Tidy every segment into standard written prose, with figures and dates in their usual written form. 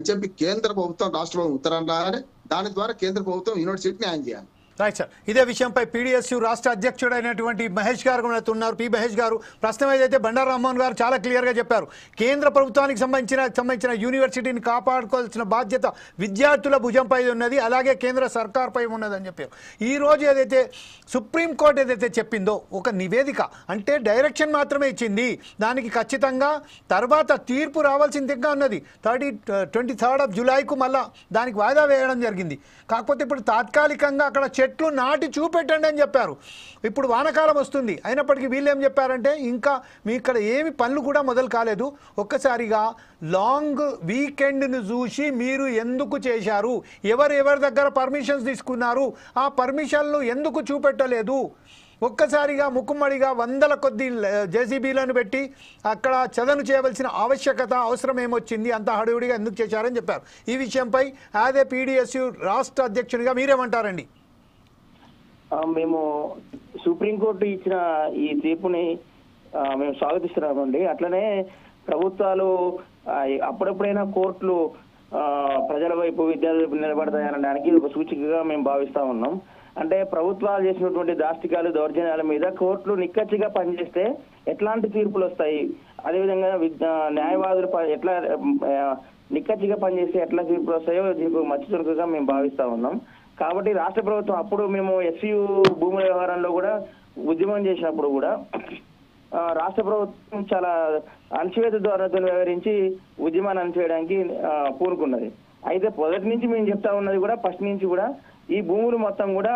చెప్పి కేంద్ర ప్రభుత్వం రాష్ట్ర ప్రభుత్వం ఉత్తరం రాయాలి. దాని ద్వారా కేంద్ర ప్రభుత్వం యూనివర్సిటీకి న్యాయం చేయాలి. Right sir. ఇదే విషయంపై పీడీఎస్యూ రాష్ట్ర అధ్యక్షుడైనటువంటి మహేష్ గారు కూడా ఉన్నారు. పి మహేష్ గారు, ప్రశ్న ఏదైతే బండారు రామ్మోహన్ గారు చాలా క్లియర్గా చెప్పారు. కేంద్ర ప్రభుత్వానికి సంబంధించిన యూనివర్సిటీని కాపాడుకోవాల్సిన బాధ్యత విద్యార్థుల భుజంపై ఉన్నది, అలాగే కేంద్ర సర్కార్పై ఉన్నదని చెప్పారు. ఈ రోజు ఏదైతే సుప్రీంకోర్టు ఏదైతే చెప్పిందో ఒక నివేదిక అంటే డైరెక్షన్ మాత్రమే ఇచ్చింది, దానికి ఖచ్చితంగా తర్వాత తీర్పు రావాల్సిందిగా ఉన్నది. 23 జూలైకు మళ్ళా దానికి వాయిదా వేయడం జరిగింది. కాకపోతే ఇప్పుడు తాత్కాలికంగా అక్కడ చెట్లు నాటి చూపెట్టండి అని చెప్పారు. ఇప్పుడు వానకాలం వస్తుంది, అయినప్పటికీ వీళ్ళు ఏం చెప్పారంటే ఇంకా మీ ఇక్కడ ఏమి పనులు కూడా మొదలు కాలేదు, ఒక్కసారిగా లాంగ్ వీకెండ్ను చూసి మీరు ఎందుకు చేశారు, ఎవరి దగ్గర పర్మిషన్స్ తీసుకున్నారు, ఆ పర్మిషన్లు ఎందుకు చూపెట్టలేదు, ఒక్కసారిగా ముక్కుమ్మడిగా వందల కొద్ది జేసీబీలను పెట్టి అక్కడ చదను చేయవలసిన అవసరం ఏమొచ్చింది, అంత హడావుడిగా ఎందుకు చేశారని చెప్పారు. ఈ విషయంపై యాజ్ ఏ పీడీఎస్యూ రాష్ట్ర అధ్యక్షునిగా మీరేమంటారండి? మేము సుప్రీంకోర్టు ఇచ్చిన ఈ తీర్పుని మేము స్వాగతిస్తున్నామండి. అట్లనే ప్రభుత్వాలు అప్పుడప్పుడైనా కోర్టులు ప్రజల వైపు విద్యార్థుల వైపు నిలబడతాయనడానికి ఒక సూచికగా మేము భావిస్తా ఉన్నాం. అంటే ప్రభుత్వాలు చేసినటువంటి దాష్టికాలు దౌర్జన్యాల మీద కోర్టులు నిక్కచ్చిగా పనిచేస్తే ఎట్లాంటి తీర్పులు వస్తాయి, అదేవిధంగా న్యాయవాదులు ఎట్లా నిక్కచ్చిగా పనిచేస్తే ఎట్లా తీర్పులు వస్తాయో దీనికి మచ్చి చురుకుగా మేము భావిస్తా ఉన్నాం. కాబట్టి రాష్ట్ర ప్రభుత్వం అప్పుడు మేము ఎస్సీయూ భూముల వ్యవహారంలో కూడా ఉద్యమం చేసినప్పుడు కూడా రాష్ట్ర ప్రభుత్వం చాలా అణచివేత ధోరణితో వ్యవహరించి ఉద్యమాన్ని అణచివేయడానికి పూనుకున్నది. అయితే మొదటి నుంచి మేము చెప్తా ఉన్నది కూడా ఫస్ట్ నుంచి కూడా ఈ భూములు మొత్తం కూడా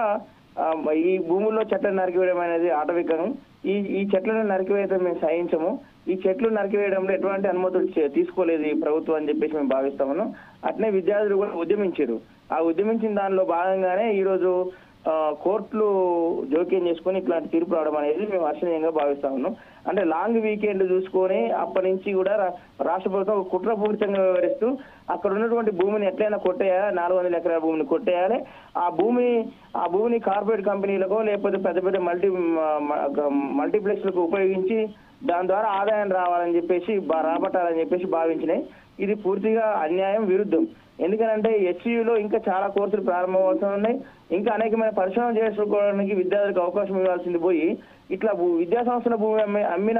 ఈ భూముల్లో చెట్లను నరికివేయడం అనేది ఆటవికం. ఈ చెట్లను నరికివేయడం మేము సహించము. ఈ చెట్లు నరికివేయడంలో ఎటువంటి అనుమతులు తీసుకోలేదు ఈ ప్రభుత్వం అని చెప్పేసి మేము భావిస్తాము. అట్నే విద్యార్థులు కూడా ఉద్యమించారు. ఆ ఉద్యమించిన దానిలో భాగంగానే ఈరోజు కోర్టులు జోక్యం చేసుకుని ఇట్లాంటి తీర్పు రావడం అనేది మేము హర్షణీయంగా భావిస్తా ఉన్నాం. అంటే లాంగ్ వీకెండ్ చూసుకొని అప్పటి నుంచి కూడా రాష్ట్ర ప్రభుత్వం కుట్రపూరితంగా వ్యవహరిస్తూ అక్కడ ఉన్నటువంటి భూమిని ఎట్లయినా కొట్టేయాలి, 400 ఎకరాల భూమిని కొట్టేయాలి. ఆ భూమిని కార్పొరేట్ కంపెనీలకో లేకపోతే పెద్ద పెద్ద మల్టీప్లెక్స్లకు ఉపయోగించి దాని ద్వారా ఆదాయం రావాలని చెప్పేసి రాబట్టాలని చెప్పేసి భావించినాయి. ఇది పూర్తిగా అన్యాయం, విరుద్ధం. ఎందుకంటే ఎస్సీయూలో ఇంకా చాలా కోర్సులు ప్రారంభమవుతూ ఉన్నాయి. ఇంకా అనేకమైన పరిశ్రమలు చేసుకోవడానికి విద్యార్థులకు అవకాశం ఇవ్వాల్సింది పోయి ఇట్లా విద్యా సంస్థల భూమి అమ్మిన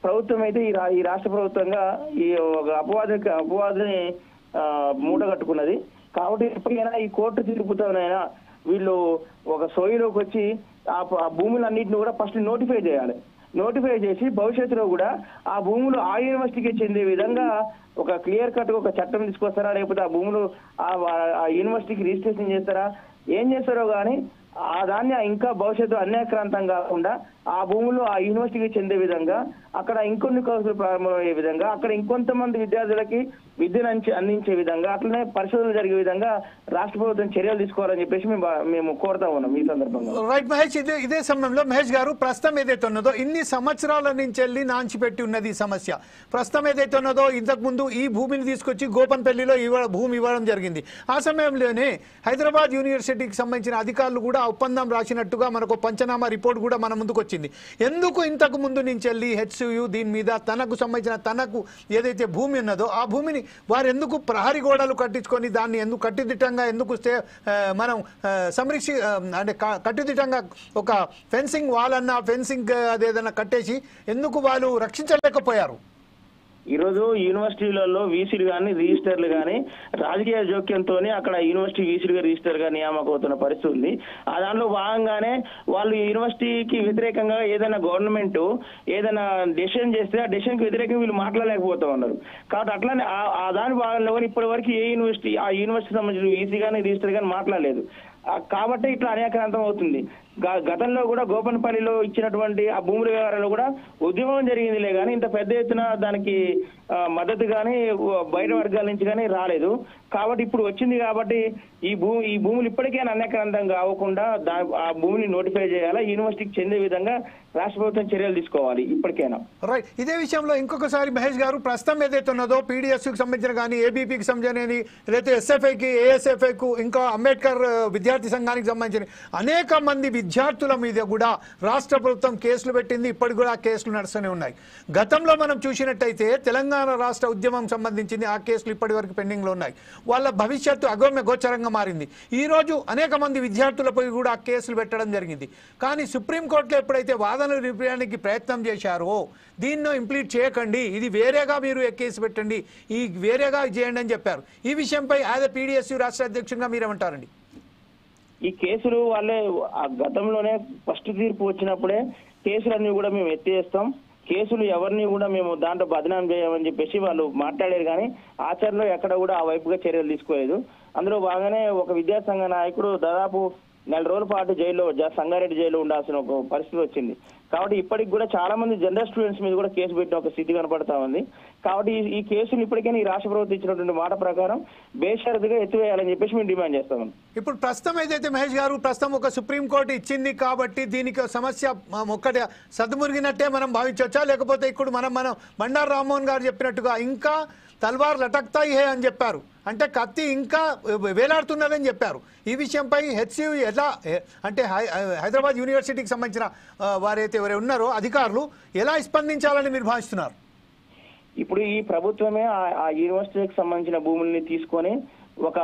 ప్రభుత్వం అయితే ఈ రాష్ట్ర ప్రభుత్వంగా ఈ ఒక అపవాదిని మూట కట్టుకున్నది. కాబట్టి ఎప్పటికైనా ఈ కోర్టు తీర్పుతోనైనా వీళ్ళు ఒక సోయిలోకి వచ్చి ఆ భూములన్నింటినీ కూడా ఫస్ట్ నోటిఫై చేయాలి. నోటిఫై చేసి భవిష్యత్తులో కూడా ఆ భూములు ఆ యూనివర్సిటీకి చెందే విధంగా ఒక క్లియర్ కట్ ఒక చట్టం తీసుకొస్తారా, లేకపోతే ఆ భూములు ఆ యూనివర్సిటీకి రిజిస్ట్రేషన్ చేస్తారా, ఏం చేస్తారో కానీ ఆ దాన్ని ఇంకా భవిష్యత్తు అన్యాక్రాంతం కాకుండా ఆ భూములు ఆ యూనివర్సిటీకి చెందే విధంగా అక్కడ ఇంకొన్ని కోర్సులు ప్రారంభమయ్యే విధంగా అక్కడ ఇంకొంతమంది విద్యార్థులకి విద్యను అందించే విధంగా అట్లనే పరిశోధనలు జరిగే విధంగా రాష్ట్ర ప్రభుత్వం చర్యలు తీసుకోవాలని చెప్పేసి మేము కోరుతా ఉన్నాం ఈ సందర్భంగా. రైట్ మహేష్, ఇదే సమయంలో మహేష్ గారు ప్రస్తుతం ఏదైతే ఉన్నదో ఇన్ని సంవత్సరాల నుంచి వెళ్ళి నాంచిపెట్టి ఉన్నది ఈ సమస్య. ప్రస్తుతం ఏదైతే ఉన్నదో ఇంతకు ముందు ఈ భూమిని తీసుకొచ్చి గోపన్పల్లిలో భూమి ఇవ్వడం జరిగింది. ఆ సమయంలోనే హైదరాబాద్ యూనివర్సిటీకి సంబంధించిన అధికారులు కూడా ఒప్పందం రాసినట్టుగా మనకు పంచనామా రిపోర్ట్ కూడా మన ముందుకు వచ్చింది. ఎందుకు ఇంతకు ముందు నుంచి వెళ్ళి హెచ్సియు దీని మీద తనకు సంబంధించిన తనకు ఏదైతే భూమి ఉన్నదో ఆ భూమిని వారు ఎందుకు ప్రహరీ గోడలు కట్టించుకొని దాన్ని ఎందుకు కట్టుదిట్టంగా ఎందుకు మనం అంటే కట్టుదిట్టంగా ఒక ఫెన్సింగ్ వాల్ అన్న ఫెన్సింగ్ అదేదన్నా కట్టేసి ఎందుకు వాళ్ళు రక్షించలేకపోయారు? ఈరోజు యూనివర్సిటీలలో వీసీలు కానీ రిజిస్టర్లు కానీ రాజకీయ జోక్యంతో అక్కడ యూనివర్సిటీ వీసీలుగా రిజిస్టర్గా నియామకవుతున్న పరిస్థితి ఉంది. ఆ దానిలో భాగంగానే వాళ్ళు యూనివర్సిటీకి వ్యతిరేకంగా ఏదైనా గవర్నమెంట్ ఏదైనా డెసిషన్ చేస్తే ఆ డెసిషన్కి వ్యతిరేకంగా వీళ్ళు మాట్లాడలేకపోతా ఉన్నారు. కాబట్టి అట్లానే ఆ దాని భాగంలో కూడా ఇప్పటి వరకు ఆ యూనివర్సిటీ సంబంధించిన వీసీ కానీ రిజిస్టర్ కానీ మాట్లాడలేదు. కాబట్టి ఇట్లా అనేకాంతం అవుతుంది. గతంలో కూడా గోపన్పల్లిలో ఇచ్చినటువంటి ఆ భూముల వ్యవహారంలో కూడా ఉద్యమం జరిగిందిలే కానీ ఇంత పెద్ద ఎత్తున దానికి మద్దతు కానీ బయట వర్గాల నుంచి కానీ రాలేదు. కాబట్టి ఇప్పుడు వచ్చింది కాబట్టి ఈ భూములు ఇప్పటికైనా అన్యాక్రాంతం కావకుండా ఆ భూమిని నోటిఫై చేయాలా, యూనివర్సిటీకి చెందే విధంగా రాష్ట్ర ప్రభుత్వం చర్యలు తీసుకోవాలి ఇప్పటికైనా. రైట్. ఇదే విషయంలో ఇంకొకసారి మహేష్ గారు, ప్రస్తుతం ఏదైతే ఉన్నదో పీడిఎస్కి సంబంధించిన కానీ ఏబీపీకి సంబంధించి లేదా ఎస్ఎఫ్ఐకి, ఏఎస్ఎఫ్ఐకు, ఇంకా అంబేద్కర్ విద్యార్థి సంఘానికి సంబంధించిన అనేక మంది విద్యార్థుల మీద కూడా రాష్ట్ర ప్రభుత్వం కేసులు పెట్టింది. ఇప్పటికి కూడా ఆ కేసులు నడుస్తూనే ఉన్నాయి. గతంలో మనం చూసినట్టయితే తెలంగాణ రాష్ట్ర ఉద్యమం సంబంధించింది ఆ కేసులు ఇప్పటి వరకు పెండింగ్లో ఉన్నాయి. వాళ్ళ భవిష్యత్తు అగమ్య గోచరంగా మారింది. ఈరోజు అనేక మంది విద్యార్థులపై కూడా ఆ కేసులు పెట్టడం జరిగింది. కానీ సుప్రీంకోర్టులో ఎప్పుడైతే వాదనలు నిలిపడానికి ప్రయత్నం చేశారో దీన్ని ఇంప్లీట్ చేయకండి, ఇది వేరేగా మీరు కేసు పెట్టండి, ఈ వేరేగా చేయండి అని చెప్పారు. ఈ విషయంపై యాజ్ ఎ పీడిఎస్యు రాష్ట్ర అధ్యక్షుడిగా మీరేమంటారండి? ఈ కేసులు వాళ్ళే గతంలోనే ఫస్ట్ తీర్పు వచ్చినప్పుడే కేసులన్నీ కూడా మేము ఎత్తేస్తాం, కేసులు ఎవరిని కూడా మేము దాంట్లో బదనాం చేయమని చెప్పేసి వాళ్ళు మాట్లాడారు. కానీ ఆచరణలో ఎక్కడ కూడా ఆ వైపుగా చర్యలు తీసుకోలేదు. అందులో బాగానే ఒక విద్యాసంఘ నాయకుడు దాదాపు 4 రోజుల పాటు జైల్లో, సంగారెడ్డి జైల్లో ఉండాల్సిన ఒక పరిస్థితి వచ్చింది. కాబట్టి ఇప్పటికి కూడా చాలా మంది జనరల్ స్టూడెంట్స్ మీద కూడా కేసు పెట్టిన ఒక స్థితి కనపడతా ఉంది. కాబట్టి ఈ కేసులు ఇప్పటికైనా ఈ రాష్ట్ర ప్రభుత్వం ఇచ్చినటువంటి మాట ప్రకారం బేషరతుగా ఎత్తివేయాలని చెప్పేసి మేము డిమాండ్ చేస్తాం. ఇప్పుడు ప్రస్తుతం ఏదైతే మహేష్ గారు, ప్రస్తుతం ఒక సుప్రీంకోర్టు ఇచ్చింది కాబట్టి దీనికి సమస్య ఒక్కటి సద్దుమురిగినట్టే మనం భావించవచ్చా? లేకపోతే ఇప్పుడు మనం బండారు రామ్మోహన్ గారు చెప్పినట్టుగా ఇంకా తల్వార్ లటక్తాయి హే అని చెప్పారు, అంటే కత్తి ఇంకా వేలాడుతున్నదని చెప్పారు. ఈ విషయంపై హెచ్సియు ఎలా, అంటే హైదరాబాద్ యూనివర్సిటీకి సంబంధించిన వారైతే ఎవరు ఉన్నారో అధికారులు ఎలా స్పందించాలని మీరు భావిస్తున్నారు? ఇప్పుడు ఈ ప్రభుత్వమే ఆ యూనివర్సిటీకి సంబంధించిన భూముల్ని తీసుకొని ఒక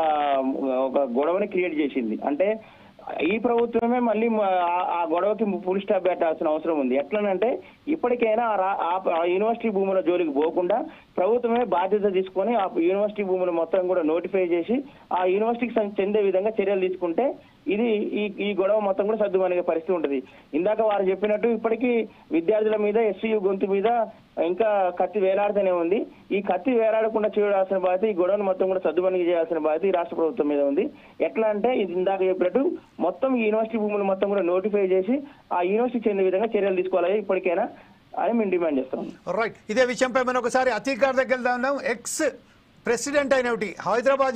గొడవని క్రియేట్ చేసింది. అంటే ఈ ప్రభుత్వమే మళ్ళీ ఆ గొడవకి ఫుల్ స్టాప్ పెట్టాల్సిన అవసరం ఉంది. ఎట్లనంటే ఇప్పటికైనా ఆ యూనివర్సిటీ భూముల జోలికి పోకుండా ప్రభుత్వమే బాధ్యత తీసుకొని ఆ యూనివర్సిటీ భూములు మొత్తం కూడా నోటిఫై చేసి ఆ యూనివర్సిటీకి చెందే విధంగా చర్యలు తీసుకుంటే ఇది ఈ గొడవ మొత్తం కూడా సర్దుమణిగే పరిస్థితి ఉంటుంది. ఇందాక వారు చెప్పినట్టు ఇప్పటికీ విద్యార్థుల మీద, ఎస్సీయు గొంతు మీద ఇంకా కత్తి వేలాడుతూనే ఉంది. ఈ కత్తి వేలాడకుండా చేయాల్సిన బాధ్యత, ఈ గొడవను మొత్తం కూడా సర్దుమణిగి చేయాల్సిన బాధ్యత ఈ రాష్ట్ర ప్రభుత్వం మీద ఉంది. ఎట్లా అంటే ఇందాక చెప్పినట్టు మొత్తం ఈ యూనివర్సిటీ భూములు మొత్తం కూడా నోటిఫై చేసి ఆ యూనివర్సిటీ చెందే విధంగా చర్యలు తీసుకోవాలి ఇప్పటికైనా అని మేము డిమాండ్ చేస్తాం. రైట్. ఇదే విషయంపై మనం ఒకసారి అతీక్ గారి దగ్గర వెళ్దాం. ఎక్స్ ప్రెసిడెంట్ అయినటువంటి హైదరాబాద్